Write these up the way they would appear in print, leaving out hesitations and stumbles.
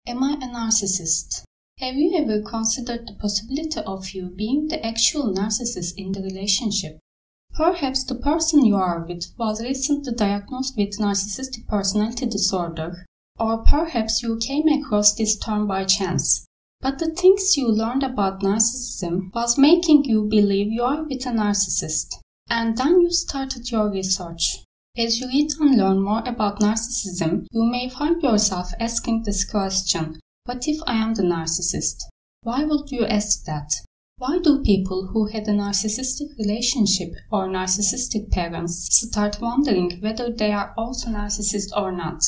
Am I a narcissist? Have you ever considered the possibility of you being the actual narcissist in the relationship? Perhaps the person you are with was recently diagnosed with narcissistic personality disorder, or perhaps you came across this term by chance. But the things you learned about narcissism was making you believe you are with a narcissist. And then you started your research. As you read and learn more about narcissism, you may find yourself asking this question: what if I am the narcissist? Why would you ask that? Why do people who had a narcissistic relationship or narcissistic parents start wondering whether they are also narcissists or not?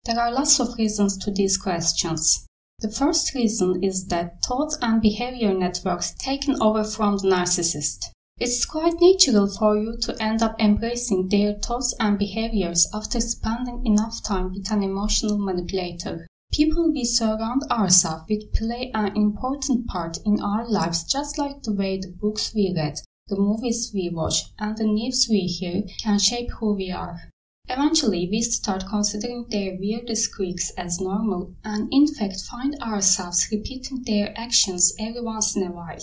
There are lots of reasons to these questions. The first reason is that thought and behavior networks taken over from the narcissist. It's quite natural for you to end up embracing their thoughts and behaviors after spending enough time with an emotional manipulator. People we surround ourselves with play an important part in our lives, just like the way the books we read, the movies we watch, and the news we hear can shape who we are. Eventually, we start considering their weirdest quirks as normal and in fact find ourselves repeating their actions every once in a while.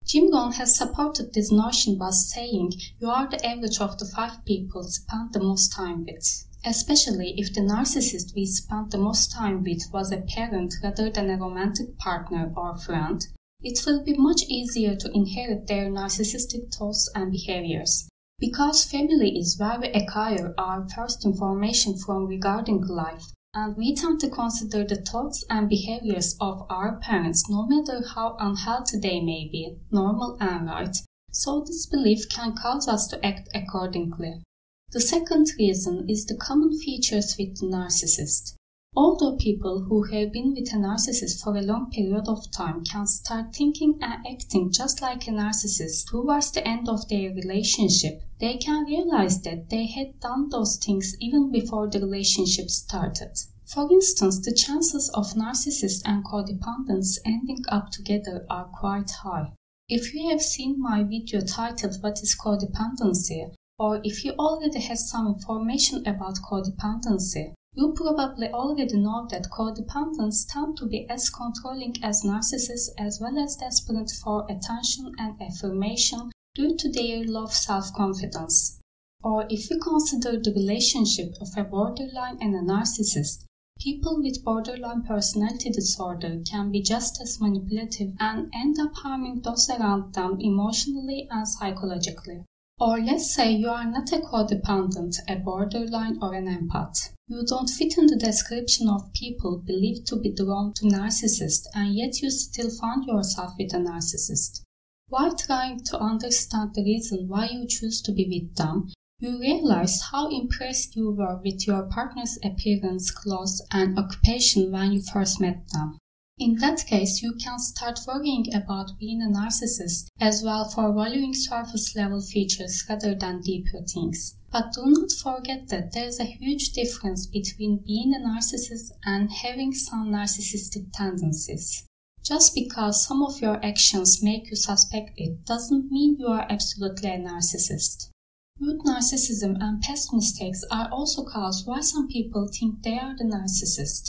Jim Rohn has supported this notion by saying you are the average of the 5 people spent the most time with. Especially if the narcissist we spent the most time with was a parent rather than a romantic partner or friend, it will be much easier to inherit their narcissistic thoughts and behaviors. Because family is where we acquire our first information from regarding life, and we tend to consider the thoughts and behaviors of our parents, no matter how unhealthy they may be, normal and right, so this belief can cause us to act accordingly. The second reason is the common features with the narcissist. Although people who have been with a narcissist for a long period of time can start thinking and acting just like a narcissist towards the end of their relationship, they can realize that they had done those things even before the relationship started. For instance, the chances of narcissists and codependents ending up together are quite high. If you have seen my video titled "What is Codependency?" or if you already have some information about codependency, you probably already know that codependents tend to be as controlling as narcissists, as well as desperate for attention and affirmation due to their low self-confidence. Or if we consider the relationship of a borderline and a narcissist, people with borderline personality disorder can be just as manipulative and end up harming those around them emotionally and psychologically. Or let's say you are not a codependent, a borderline or an empath. You don't fit in the description of people believed to be drawn to narcissists, and yet you still find yourself with a narcissist. While trying to understand the reason why you choose to be with them, you realize how impressed you were with your partner's appearance, clothes, and occupation when you first met them. In that case, you can start worrying about being a narcissist as well for valuing surface-level features rather than deeper things. But do not forget that there is a huge difference between being a narcissist and having some narcissistic tendencies. Just because some of your actions make you suspect it doesn't mean you are absolutely a narcissist. Youth narcissism and past mistakes are also cause why some people think they are the narcissist.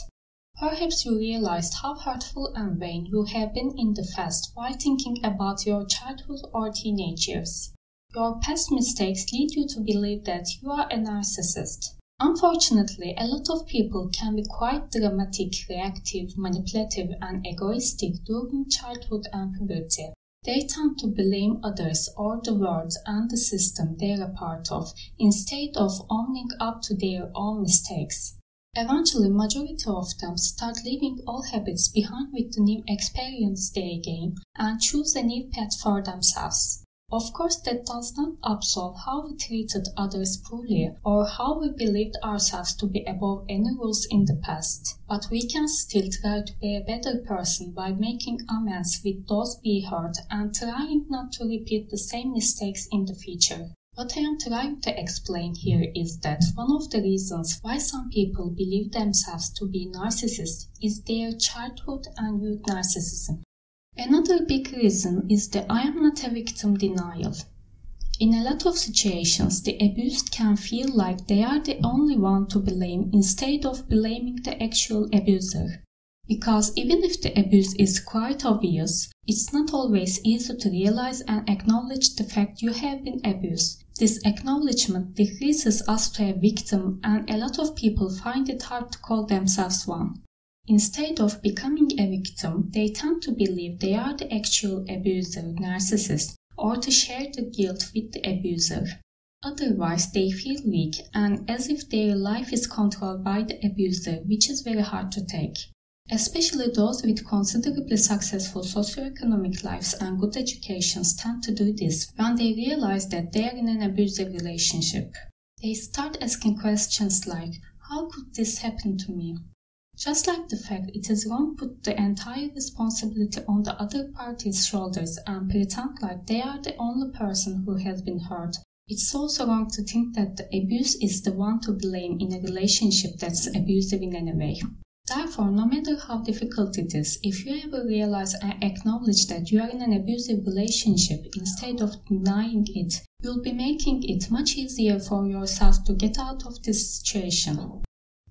Perhaps you realized how hurtful and vain you have been in the past while thinking about your childhood or teenage years. Your past mistakes lead you to believe that you are a narcissist. Unfortunately, a lot of people can be quite dramatic, reactive, manipulative, and egoistic during childhood and puberty. They tend to blame others or the world and the system they are a part of, instead of owning up to their own mistakes. Eventually, majority of them start leaving all habits behind with the new experience they gain and choose a new path for themselves. Of course, that does not absolve how we treated others poorly or how we believed ourselves to be above any rules in the past, but we can still try to be a better person by making amends with those we hurt and trying not to repeat the same mistakes in the future. What I am trying to explain here is that one of the reasons why some people believe themselves to be narcissists is their childhood and youth narcissism. Another big reason is the "I am not a victim" denial. In a lot of situations, the abused can feel like they are the only one to blame instead of blaming the actual abuser. Because even if the abuse is quite obvious, it's not always easy to realize and acknowledge the fact you have been abused. This acknowledgement decreases us to a victim, and a lot of people find it hard to call themselves one. Instead of becoming a victim, they tend to believe they are the actual abuser, narcissist, or to share the guilt with the abuser. Otherwise, they feel weak and as if their life is controlled by the abuser, which is very hard to take. Especially those with considerably successful socioeconomic lives and good educations tend to do this when they realize that they are in an abusive relationship. They start asking questions like, how could this happen to me? Just like the fact it is wrong to put the entire responsibility on the other party's shoulders and pretend like they are the only person who has been hurt, it's also wrong to think that the abuse is the one to blame in a relationship that's abusive in any way. Therefore, no matter how difficult it is, if you ever realize and acknowledge that you are in an abusive relationship instead of denying it, you'll be making it much easier for yourself to get out of this situation.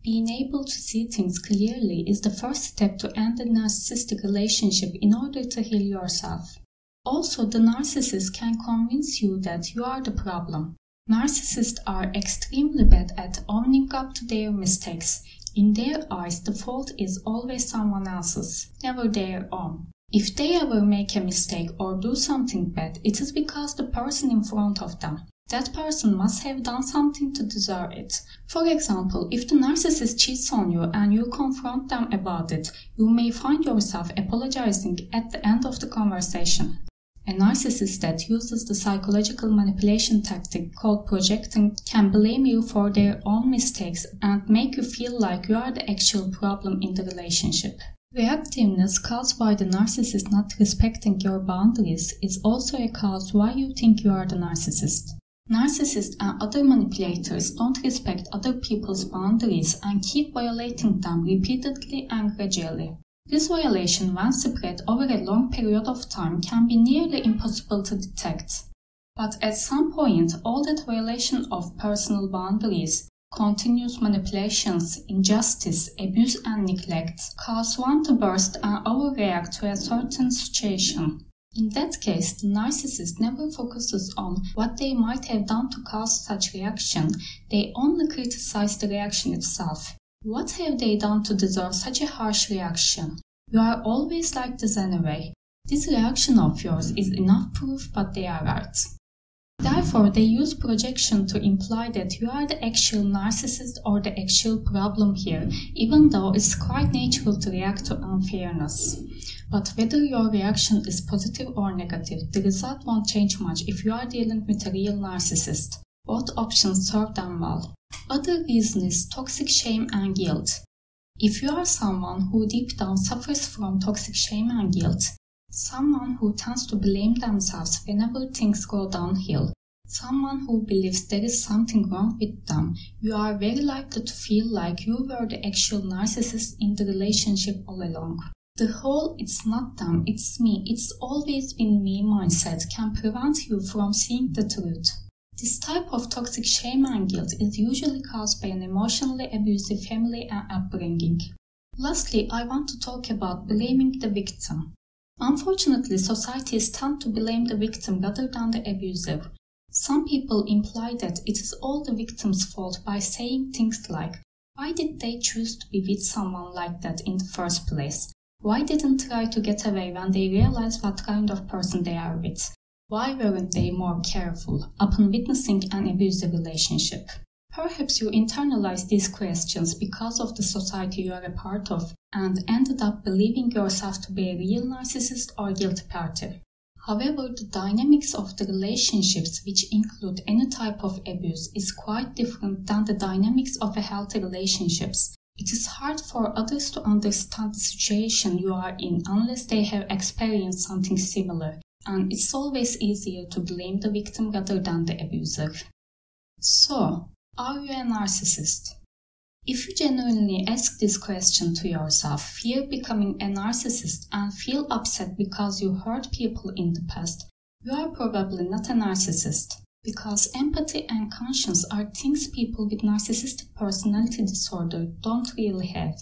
Being able to see things clearly is the first step to end a narcissistic relationship in order to heal yourself. Also, the narcissist can convince you that you are the problem. Narcissists are extremely bad at owning up to their mistakes. In their eyes, the fault is always someone else's, never their own. If they ever make a mistake or do something bad, it is because the person in front of them. That person must have done something to deserve it. For example, if the narcissist cheats on you and you confront them about it, you may find yourself apologizing at the end of the conversation. A narcissist that uses the psychological manipulation tactic called projecting can blame you for their own mistakes and make you feel like you are the actual problem in the relationship. Reactiveness caused by the narcissist not respecting your boundaries is also a cause why you think you are the narcissist. Narcissists and other manipulators don't respect other people's boundaries and keep violating them repeatedly and gradually. This violation, when spread over a long period of time, can be nearly impossible to detect. But at some point, all that violation of personal boundaries, continuous manipulations, injustice, abuse and neglect cause one to burst and overreact to a certain situation. In that case, the narcissist never focuses on what they might have done to cause such reaction. They only criticize the reaction itself. What have they done to deserve such a harsh reaction? You are always like this anyway. This reaction of yours is enough proof, but they are right. Therefore, they use projection to imply that you are the actual narcissist or the actual problem here, even though it's quite natural to react to unfairness. But whether your reaction is positive or negative, the result won't change much if you are dealing with a real narcissist. Both options serve them well. Other reason is toxic shame and guilt. If you are someone who deep down suffers from toxic shame and guilt, someone who tends to blame themselves whenever things go downhill, someone who believes there is something wrong with them, you are very likely to feel like you were the actual narcissist in the relationship all along. The whole "it's not them, it's me, it's always been me" mindset can prevent you from seeing the truth. This type of toxic shame and guilt is usually caused by an emotionally abusive family and upbringing. Lastly, I want to talk about blaming the victim. Unfortunately, societies tend to blame the victim rather than the abuser. Some people imply that it is all the victim's fault by saying things like, "Why did they choose to be with someone like that in the first place? Why didn't try to get away when they realized what kind of person they are with? Why weren't they more careful upon witnessing an abusive relationship?" Perhaps you internalized these questions because of the society you are a part of and ended up believing yourself to be a real narcissist or guilty party. However, the dynamics of the relationships, which include any type of abuse, is quite different than the dynamics of a healthy relationships. It is hard for others to understand the situation you are in unless they have experienced something similar, and it's always easier to blame the victim rather than the abuser. So, are you a narcissist? If you genuinely ask this question to yourself, fear becoming a narcissist, and feel upset because you hurt people in the past, you are probably not a narcissist, because empathy and conscience are things people with narcissistic personality disorder don't really have.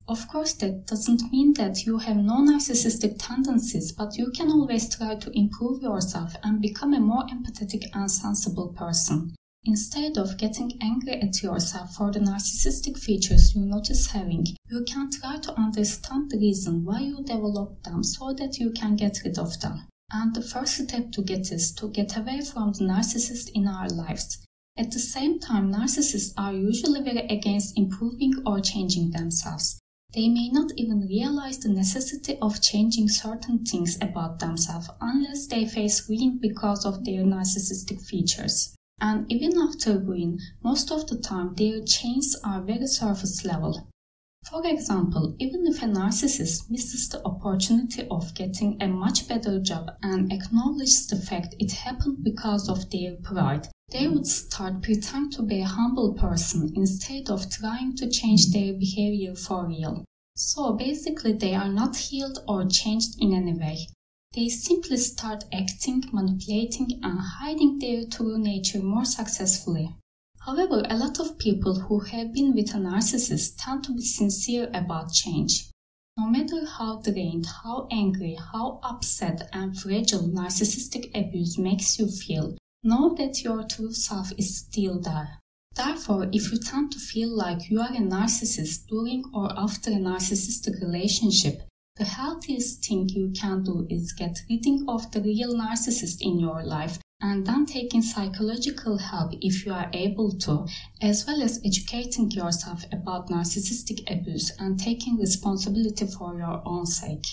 Of course, that doesn't mean that you have no narcissistic tendencies, but you can always try to improve yourself and become a more empathetic and sensible person. Instead of getting angry at yourself for the narcissistic features you notice having, you can try to understand the reason why you developed them so that you can get rid of them. And the first step to get is to get away from the narcissist in our lives. At the same time, narcissists are usually very against improving or changing themselves. They may not even realize the necessity of changing certain things about themselves unless they face ruin because of their narcissistic features. And even after ruin, most of the time their changes are very surface level. For example, even if a narcissist misses the opportunity of getting a much better job and acknowledges the fact it happened because of their pride, they would start pretending to be a humble person instead of trying to change their behavior for real. So basically they are not healed or changed in any way. They simply start acting, manipulating, and hiding their true nature more successfully. However, a lot of people who have been with a narcissist tend to be sincere about change. No matter how drained, how angry, how upset and fragile narcissistic abuse makes you feel, know that your true self is still there. Therefore, if you tend to feel like you are a narcissist during or after a narcissistic relationship, the healthiest thing you can do is get rid of the real narcissist in your life and then taking psychological help if you are able to, as well as educating yourself about narcissistic abuse and taking responsibility for your own sake.